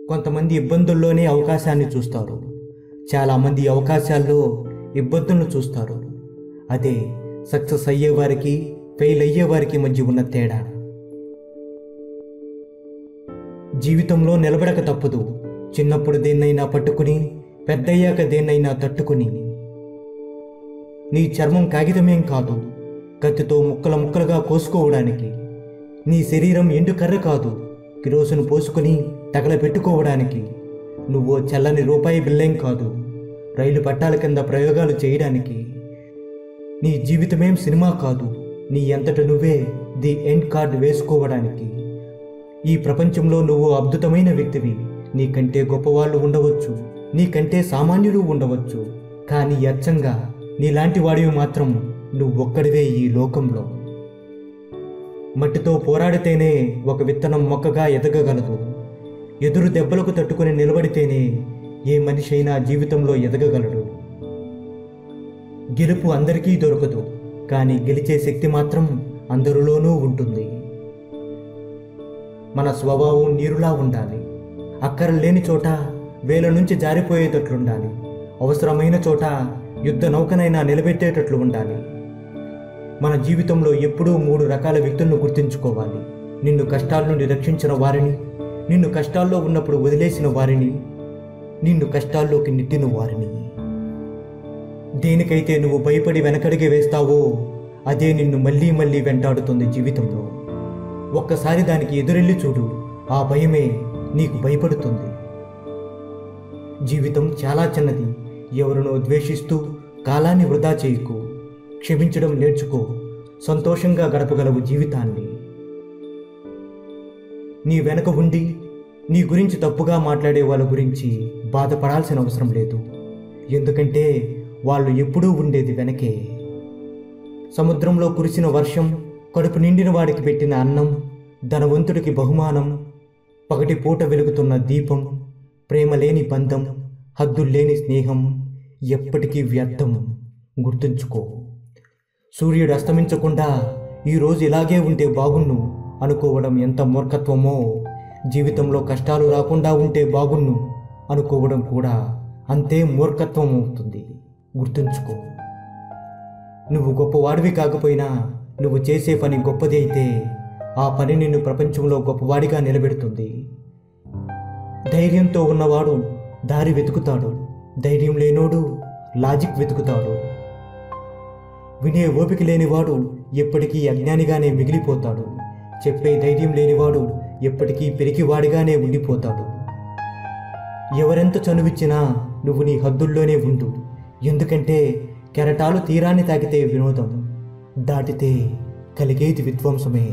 కొంతమంది ఇబ్బందుల్లోనే అవకాశాన్ని చూస్తారు, చాలామంది అవకాశాల్లో ఇబ్బందులను చూస్తారు. అదే సక్సెస్ అయ్యేవారికి ఫెయిల్ అయ్యేవారికి మధ్య ఉన్న తేడా. జీవితంలో నిలబడక తప్పదు. చిన్నప్పుడు దేన్నైనా పట్టుకుని, పెద్దయ్యాక దేన్నైనా తట్టుకుని. నీ చర్మం కాగితమేం కాదు, కత్తితో ముక్కల ముక్కలుగా కోసుకోవడానికి. నీ శరీరం ఎండు కర్ర కాదు, కిరోసిన్ పోసుకుని తగలపెట్టుకోవడానికి. నువ్వు చల్లని రూపాయి బిల్లేం కాదు, రైలు పట్టాల కింద ప్రయోగాలు చేయడానికి. నీ జీవితమేం సినిమా కాదు, నీ అంతట నువ్వే ది ఎండ్ కార్డ్ వేసుకోవడానికి. ఈ ప్రపంచంలో నువ్వు అద్భుతమైన వ్యక్తివి. నీకంటే గొప్పవాళ్ళు ఉండవచ్చు, నీకంటే సామాన్యులు ఉండవచ్చు, కానీ అచ్చంగా నీలాంటి వాడివి మాత్రం నువ్వొక్కడివే ఈ లోకంలో. మట్టితో పోరాడితేనే ఒక విత్తనం మొక్కగా ఎదగగలదు. ఎదురు దెబ్బలకు తట్టుకుని నిలబడితేనే ఏ మనిషి అయినా జీవితంలో ఎదగగలడు. గెలుపు అందరికీ దొరకదు, కానీ గెలిచే శక్తి మాత్రం అందరిలోనూ ఉంటుంది. మన స్వభావం నీరులా ఉండాలి. అక్కరలేని చోట వేల నుంచి జారిపోయేటట్లుండాలి. అవసరమైన చోట యుద్ధ నౌకనైనా నిలబెట్టేటట్లు ఉండాలి. మన జీవితంలో ఎప్పుడూ 3 రకాల వ్యక్తులను గుర్తుంచుకోవాలి. నిన్ను కష్టాల నుండి రక్షించిన వారిని, నిన్ను కష్టాల్లో ఉన్నప్పుడు వదిలేసిన వారిని, నిన్ను కష్టాల్లోకి నెట్టిన వారిని. దేనికైతే నువ్వు భయపడి వెనకడిగి వేస్తావో అదే నిన్ను మళ్ళీ మళ్ళీ వెంటాడుతుంది జీవితంలో. ఒక్కసారి దానికి ఎదురెళ్ళి చూడు, ఆ భయమే నీకు భయపడుతుంది. జీవితం చాలా చిన్నది. ఎవరినో ద్వేషిస్తూ కాలాన్ని వృధా చేయకు. క్షమించడం నేర్చుకో. సంతోషంగా గడపగలవు జీవితాన్ని. నీ వెనక ఉండి నీ గురించి తప్పుగా మాట్లాడే వాళ్ళ గురించి బాధపడాల్సిన అవసరం లేదు. ఎందుకంటే వాళ్ళు ఎప్పుడూ ఉండేది వెనకే. సముద్రంలో కురిసిన వర్షం, కడుపు నిండిన వాడికి పెట్టిన అన్నం, ధనవంతుడికి బహుమానం, పగటిపూట వెలుగుతున్న దీపం, ప్రేమ లేని బంధం, హద్దుల్లేని స్నేహం ఎప్పటికీ వ్యర్థం. గుర్తుంచుకో. సూర్యుడు అస్తమించకుండా ఈరోజు ఇలాగే ఉంటే బాగున్ను అనుకోవడం ఎంత మూర్ఖత్వమో, జీవితంలో కష్టాలు రాకుండా ఉంటే బాగున్ను అనుకోవడం కూడా అంతే మూర్ఖత్వం అవుతుంది. గుర్తుంచుకో. నువ్వు గొప్పవాడివి కాకపోయినా నువ్వు చేసే పని గొప్పది అయితే ఆ పని నిన్ను ప్రపంచంలో గొప్పవాడిగా నిలబెడుతుంది. ధైర్యంతో ఉన్నవాడు దారి వెతుకుతాడు, ధైర్యం లేనోడు లాజిక్ వెతుకుతాడు. వినే ఓపిక లేనివాడు ఎప్పటికీ అజ్ఞానిగానే మిగిలిపోతాడు. చెప్పే ధైర్యం లేనివాడు ఎప్పటికీ పెరిగివాడిగానే ఉండిపోతాడు. ఎవరెంత చనువిచ్చినా నువ్వు నీ హద్దుల్లోనే ఉండు. ఎందుకంటే కెరటాలు తీరాన్ని తాకితే వినోదం, దాటితే కలిగేది విధ్వంసమే.